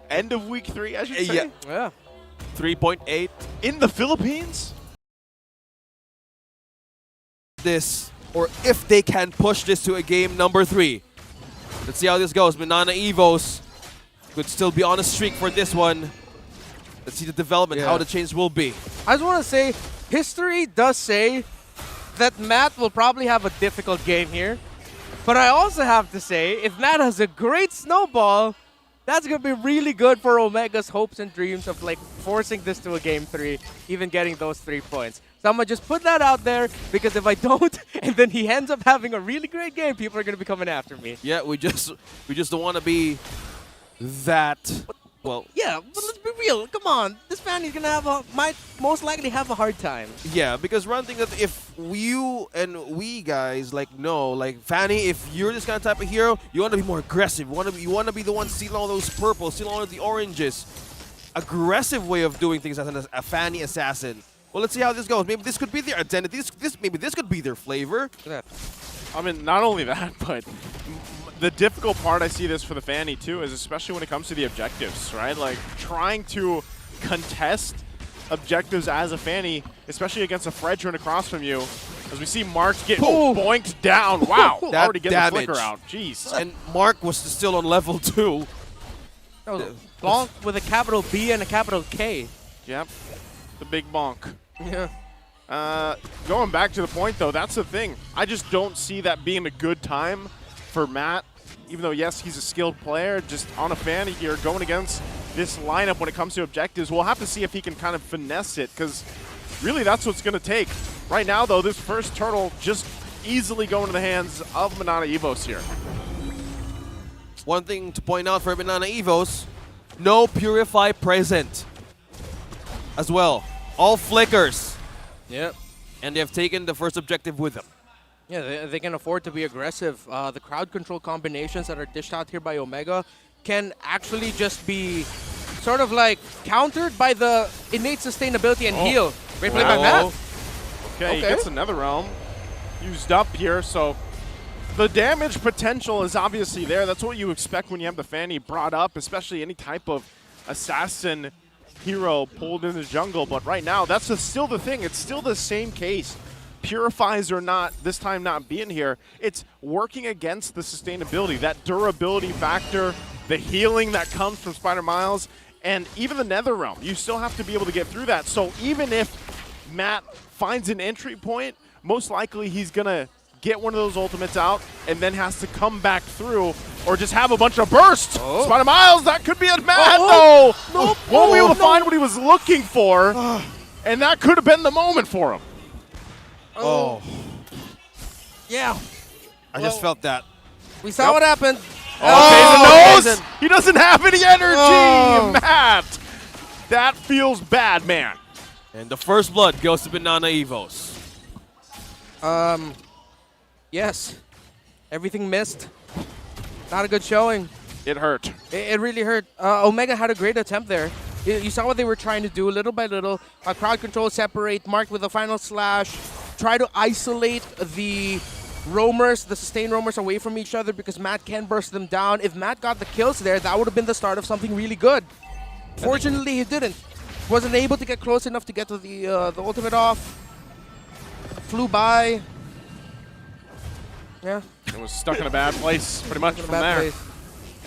End of week 3, I should say. Yeah. 3.8. In the Philippines? This, or if they can push this to a game number 3. Let's see how this goes. Minana Evos could still be on a streak for this one. Let's see the development, how the change will be. I just want to say, history does say that Matt will probably have a difficult game here. But I also have to say, if Matt has a great snowball, that's going to be really good for Omega's hopes and dreams of like forcing this to a game 3, even getting those 3 points. So I'm going to just put that out there, because if I don't, and then he ends up having a really great game, people are going to be coming after me. Yeah, we just don't want to be that. Well, yeah, but let's be real. Come on, this Fanny's gonna might most likely have a hard time. Yeah, because one thing that if you and we guys like Fanny, if you're this kind of type of hero, you want to be more aggressive. You want to be the one stealing all those purples, stealing all of the oranges. Aggressive way of doing things as a Fanny assassin. Well, let's see how this goes. Maybe this could be their identity. Maybe this could be their flavor. I mean, not only that, but the difficult part I see this for the Fanny too is especially when it comes to the objectives, right? Like trying to contest objectives as a Fanny, especially against a Fredrin across from you, as we see Mark get boinked down. Wow, already getting the flicker out. Jeez. And Mark was still on level 2. That was bonk with a capital B and a capital K. Yep, the big bonk. Yeah. Going back to the point though, that's the thing. I just don't see that being a good time for Matt. Even though, yes, he's a skilled player, just on a Fanny here, going against this lineup when it comes to objectives. We'll have to see if he can kind of finesse it, because really that's what's going to take. Right now, though, this first turtle just easily going to the hands of Minana Evos here. One thing to point out for Minana Evos, no Purify present as well. All flickers. Yep. And they have taken the first objective with them. Yeah, they can afford to be aggressive. The crowd control combinations that are dished out here by Omega can actually just be sort of like countered by the innate sustainability and heal. Great play by Matt. Okay, he gets another realm used up here, so the damage potential is obviously there. That's what you expect when you have the Fanny brought up, especially any type of assassin hero pulled in the jungle. But right now, that's still the thing. It's still the same case. Purifies or not, this time not being here, it's working against the sustainability, that durability factor, the healing that comes from Spider Miles, and even the Nether Realm. You still have to be able to get through that. So even if Matt finds an entry point, most likely he's going to get one of those ultimates out and then has to come back through or just have a bunch of bursts. Spider Miles, that could be a Matt, though. Nope. Won't be able to find what he was looking for, and that could have been the moment for him. Yeah. I just felt that. We saw what happened. Kaizen knows! He doesn't have any energy! Matt! That feels bad, man. And the first blood goes to Minana Evos. Yes. Everything missed. Not a good showing. It hurt. It really hurt. Omega had a great attempt there. You saw what they were trying to do little by little. Crowd control, separate, Mark with a final slash. Try to isolate the roamers, the sustained roamers away from each other because Matt can burst them down. If Matt got the kills there, that would have been the start of something really good. Fortunately, he didn't. Wasn't able to get close enough to get to the ultimate off. Flew by. Yeah. It was stuck in a bad place pretty much from there.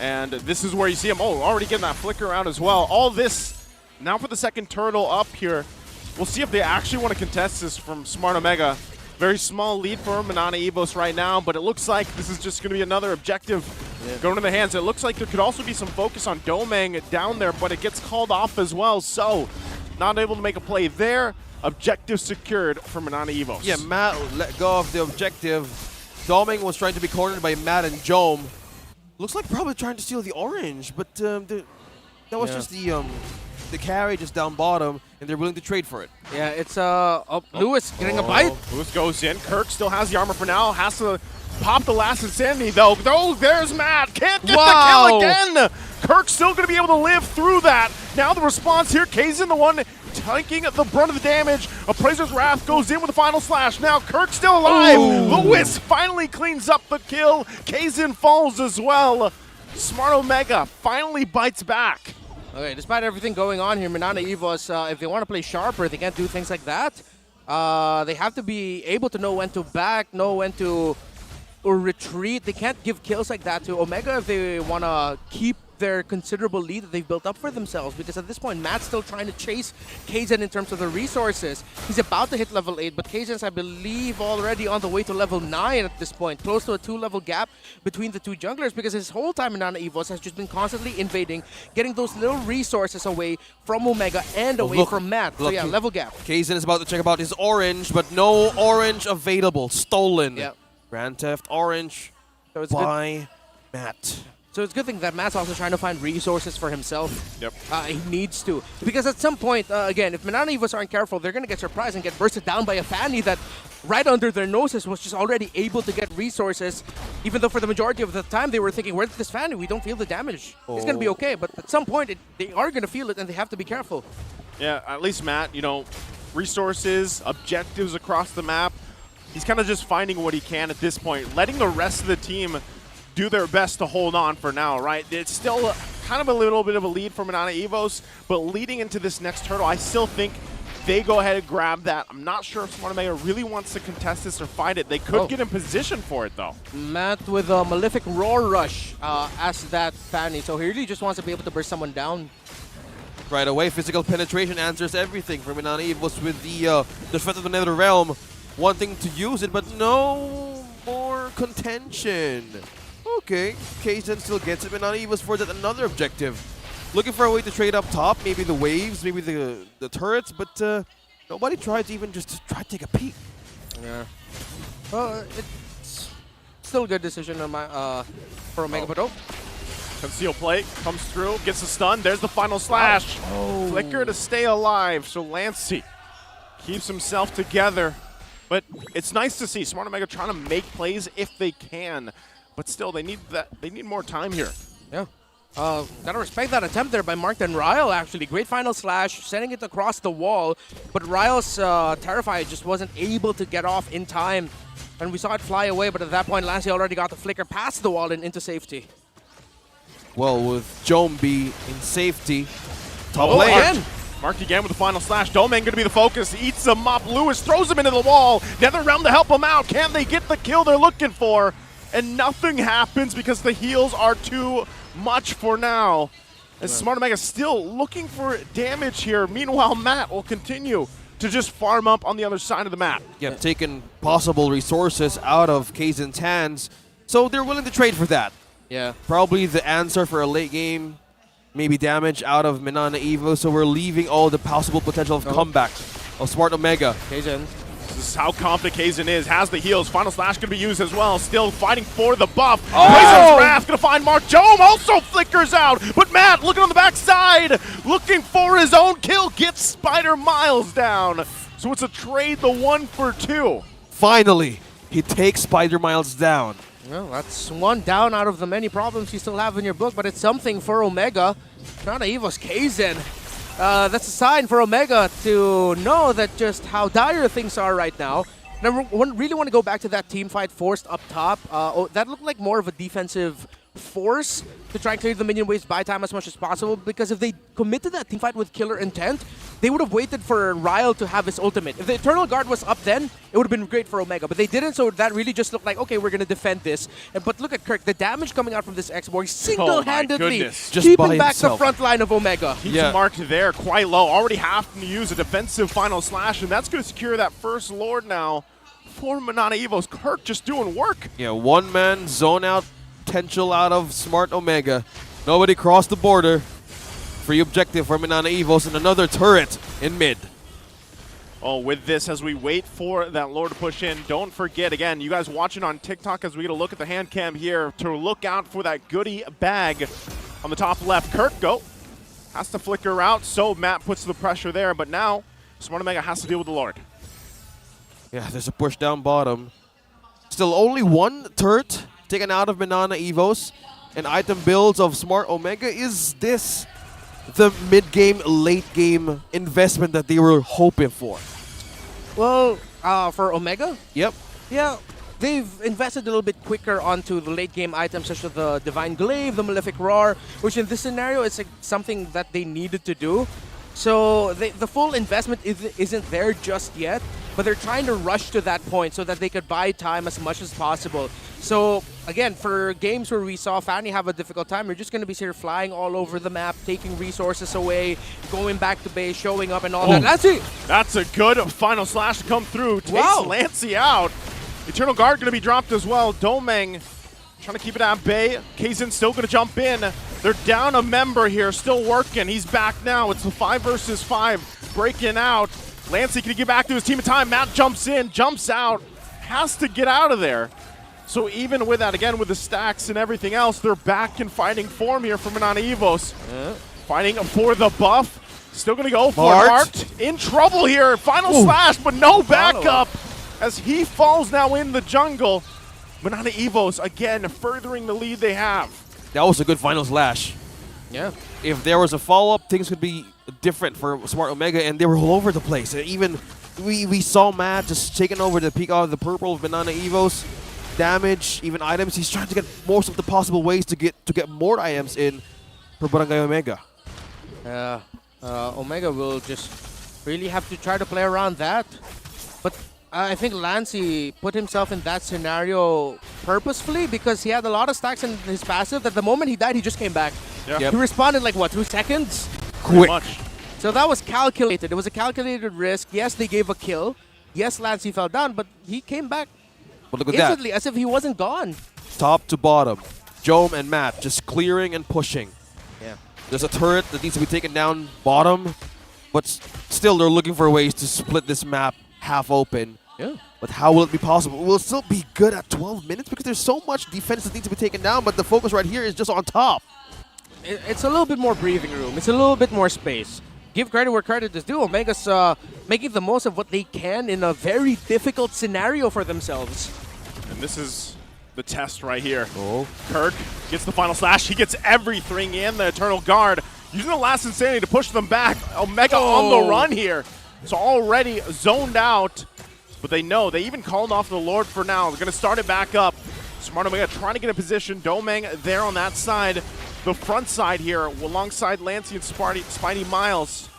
And this is where you see him, already getting that flicker out as well. All this, now for the second turtle up here. We'll see if they actually want to contest this from Smart Omega. Very small lead for Minana Evos right now, but it looks like this is just going to be another objective going to the hands. It looks like there could also be some focus on Domang down there, but it gets called off as well. So, not able to make a play there. Objective secured for Minana Evos. Yeah, Matt let go of the objective. Domang was trying to be cornered by Matt and Jome. Looks like probably trying to steal the orange, but that was just the carry just down bottom, and they're willing to trade for it. Yeah, it's Lewis getting a bite. Lewis goes in. Kirk still has the armor for now. Has to pop the last Insanity, though. There's Matt. Can't get the kill again. Kirk's still going to be able to live through that. Now the response here. Kaizen, the one taking the brunt of the damage. Appraiser's Wrath goes in with the final slash. Now Kirk still alive. Lewis finally cleans up the kill. Kaizen falls as well. Smart Omega finally bites back. Okay, despite everything going on here, Minana Evos, if they want to play sharper, they can't do things like that. They have to be able to know when to back, know when to retreat. They can't give kills like that to Omega if they want to keep their considerable lead that they've built up for themselves, because at this point, Matt's still trying to chase Kaizen in terms of the resources. He's about to hit level 8, but Kaizen's, I believe, already on the way to level 9 at this point, close to a 2-level gap between the two junglers, because his whole time Minana Evos has just been constantly invading, getting those little resources away from Omega and away from Matt. So yeah, level gap. Kaizen is about to check about his orange, but no orange available. Stolen. Yep. Grand Theft Orange by Matt. So it's a good thing that Matt's also trying to find resources for himself. Yep. He needs to. Because at some point, again, if Minana Evos aren't careful, they're going to get surprised and get bursted down by a Fanny that right under their noses was just already able to get resources, even though for the majority of the time they were thinking, where's this Fanny? We don't feel the damage. It's going to be okay. But at some point, they are going to feel it and they have to be careful. Yeah, at least Matt, you know, resources, objectives across the map. He's kind of just finding what he can at this point, letting the rest of the team do their best to hold on for now, right? It's still kind of a little bit of a lead for Minana Evos, but leading into this next turtle, I still think they go ahead and grab that. I'm not sure if Smart Omega really wants to contest this or fight it. They could get in position for it, though. Matt with a Malefic Roar Rush as that Fanny, so he really just wants to be able to burst someone down. Right away, physical penetration answers everything for Minana Evos with the threat of the Nether Realm wanting to use it, but no more contention. Okay, Kaizen still gets it, but Minana Evos for that another objective. Looking for a way to trade up top, maybe the waves, maybe the turrets, but nobody tried to even just try to take a peek. Yeah. Well, it's still a good decision on for Omega, but Conceal plate comes through, gets a stun. There's the final slash. Flicker to stay alive, so Lancey keeps himself together. But it's nice to see Smart Omega trying to make plays if they can. But still, they need that. They need more time here. Yeah. Gotta respect that attempt there by Mark and Ryle, actually. Great final slash, sending it across the wall. But Ryle's Terrified just wasn't able to get off in time. And we saw it fly away, but at that point, Lancey already got the flicker past the wall and into safety. Well, with Jombi in safety, top lane. Again. Marked again with the final slash. Domain going to be the focus. Eats him up. Lewis throws him into the wall. Nether Realm to help him out. Can they get the kill they're looking for? And nothing happens because the heals are too much for now. And Smart Omega still looking for damage here. Meanwhile, Matt will continue to just farm up on the other side of the map. Yeah, taking possible resources out of Kaizen's hands, so they're willing to trade for that. Yeah. Probably the answer for a late game, maybe damage out of Minana Evo, so we're leaving all the possible potential of comeback of Smart Omega. Kaizen. This is how confident Kaizen is. Has the heals. Final slash going to be used as well. Still fighting for the buff. Kaizen's Wrath going to find Mark. Jome also flickers out. But Matt looking on the backside. Looking for his own kill. Gets Spider Miles down. So it's a trade, the 1 for 2. Finally, he takes Spider Miles down. Well, that's one down out of the many problems you still have in your book, but it's something for Omega. Minana Evos Kaizen. That's a sign for Omega to know that just how dire things are right now. Number one, really want to go back to that team fight forced up top. That looked like more of a defensive force to try and clear the minion waves, buy time as much as possible, because if they commit to that team fight with killer intent, they would have waited for Ryle to have his ultimate. If the Eternal Guard was up then, it would have been great for Omega, but they didn't, so that really just looked like, okay, we're going to defend this. But look at Kirk, the damage coming out from this X-Borg single-handedly keeping back the front line of Omega. He's marked there quite low, already having to use a defensive final slash, and that's going to secure that first Lord now for Minana Evos. Kirk just doing work. Yeah, one-man zone out potential out of Smart Omega. Nobody crossed the border. Free objective for Minana Evos and another turret in mid. Oh, with this, as we wait for that Lord to push in, don't forget, again, you guys watching on TikTok as we get a look at the hand cam here, to look out for that goodie bag on the top left. Kirk, go. Has to flicker out, so Matt puts the pressure there, but now Smart Omega has to deal with the Lord. Yeah, there's a push down bottom. Still only one turret taken out of Minana Evos, and item builds of Smart Omega. Is this the mid-game, late-game investment that they were hoping for? Well, for Omega? Yep. Yeah, they've invested a little bit quicker onto the late game items such as the Divine Glaive, the Malefic Roar, which in this scenario is like something that they needed to do. So the full investment isn't there just yet, but they're trying to rush to that point so that they could buy time as much as possible. So again, for games where we saw Fanny have a difficult time, you're just going to be here flying all over the map, taking resources away, going back to base, showing up and all that. That's a good final slash to come through. Takes Lancey out. Eternal Guard going to be dropped as well. Domeng trying to keep it at bay. Kaizen's still going to jump in. They're down a member here, still working. He's back now. It's a 5 versus 5, breaking out. Lancey can get back to his team in time. Matt jumps in, jumps out, has to get out of there. So even with that, again, with the stacks and everything else, they're back in fighting form here for Minana Evos. Fighting for the buff. Still going to go for it. Marked in trouble here. Final slash, but no backup as he falls now in the jungle. Minana Evos, again, furthering the lead they have. That was a good final slash. Yeah. If there was a follow-up, things could be different for Smart Omega, and they were all over the place. And even we saw Matt just taking over the peak out of the purple of Minana Evos. Damage, even items. He's trying to get most of the possible ways to get more items in for Barangay Omega. Omega will just really have to try to play around that. But I think Lancey put himself in that scenario purposefully because he had a lot of stacks in his passive that the moment he died, he just came back. Yeah. He responded like, what, 2 seconds? Quick. So that was calculated. It was a calculated risk. Yes, they gave a kill. Yes, Lancey fell down, but he came back But look at instantly that. as if he wasn't gone. Top to bottom. Jome and Matt just clearing and pushing. Yeah. There's a turret that needs to be taken down bottom, but still they're looking for ways to split this map half open. Yeah. But how will it be possible? Will it still be good at 12 minutes? Because there's so much defense that needs to be taken down, but the focus right here is just on top. It's a little bit more breathing room. It's a little bit more space. Give credit where credit is due. Omega's making the most of what they can in a very difficult scenario for themselves. And this is the test right here. Kirk gets the final slash. He gets everything in the Eternal Guard. Using the last Insanity to push them back. Omega on the run here. It's already zoned out. But they know. They even called off the Lord for now. They're going to start it back up. Smart Omega trying to get a position. Domeng there on that side. The front side here alongside Lancey and Spidey Miles.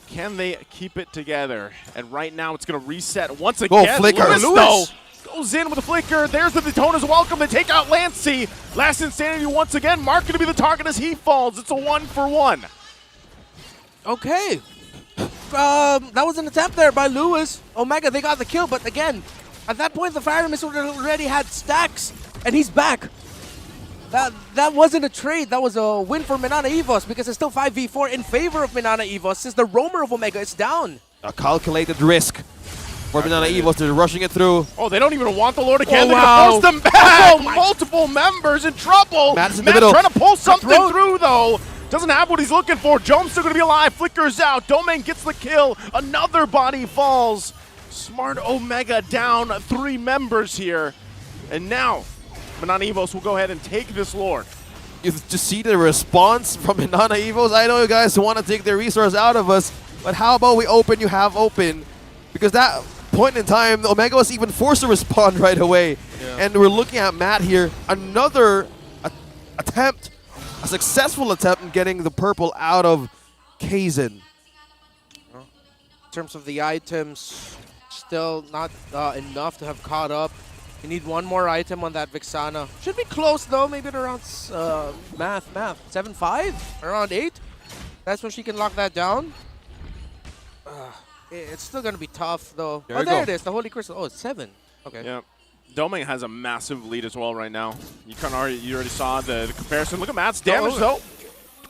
Can they keep it together? And right now it's going to reset once again. Go, Flicker. Lewis goes in with a flicker. There's the Daytona's welcome. They take out Lancey. Last Insanity once again. Mark going to be the target as he falls. It's a 1-for-1. Okay. That was an attempt there by Lewis. Omega, they got the kill, but again, at that point the Fire Missile already had stacks, and he's back. That wasn't a trade. That was a win for Minana Evos because it's still 5v4 in favor of Minana Evos since the roamer of Omega is down. A calculated risk for Minana Evos. They're rushing it through. Oh, they don't even want the Lord again. Oh, They're wow. going to force them back. Multiple members in trouble. Matt's in the middle. Trying to pull something through, though. Doesn't have what he's looking for. Jome's still going to be alive. Flickers out. Domeng gets the kill. Another body falls. Smart Omega down 3 members here. And now, Minana Evos will go ahead and take this Lord. You just see the response from Minana Evos. I know you guys want to take their resource out of us, but how about we open, you have open? Because that point in time, Omega was even forced to respond right away. Yeah. And we're looking at Matt here. Another attempt, a successful attempt in getting the purple out of Kaizen. In terms of the items, still not enough to have caught up. You need one more item on that Vixana. Should be close though, maybe at around math 7-5, around 8. That's when she can lock that down. It's still gonna be tough though. There it is, the Holy Crystal. Oh, it's 7. Okay. Yeah. Domeng has a massive lead as well right now. You already saw the comparison. Look at Matt's damage though.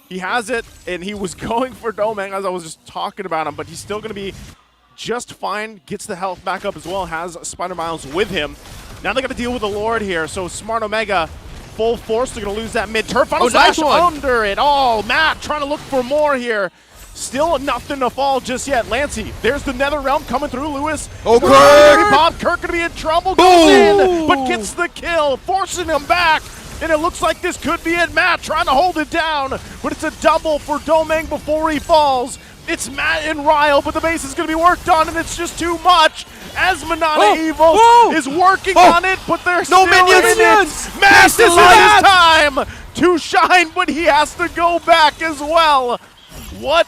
He has it, and he was going for Domeng as I was just talking about him, but he's still gonna be just fine. Gets the health back up as well. Has Spider Miles with him. Now they got to deal with the Lord here. So Smart Omega, full force. They're going to lose that mid-turf. Final slash under it. Oh, Matt trying to look for more here. Still nothing to fall just yet. Lancey, there's the Nether Realm coming through. Lewis. Oh, Kirk! Kirk going to be in trouble. Goes in, but gets the kill, forcing him back. And it looks like this could be it. Matt trying to hold it down, but it's a double for Domeng before he falls. It's Matt and Ryle, but the base is going to be worked on, and it's just too much. As Minana Evos is working on it, but there's no still minions. Matt, this is his time to shine, but he has to go back as well. What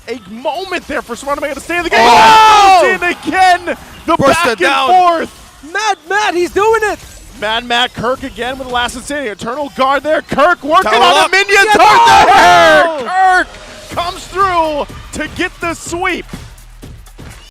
a moment there for Smart Omega to stay in the game. Oh! And again, the Burst back it down. and forth. Matt, he's doing it. Mad Matt Kirk again with the last insanity. Eternal guard there. Kirk working Tower on up. the minions. Yes. Right there. Kirk comes through to get the sweep.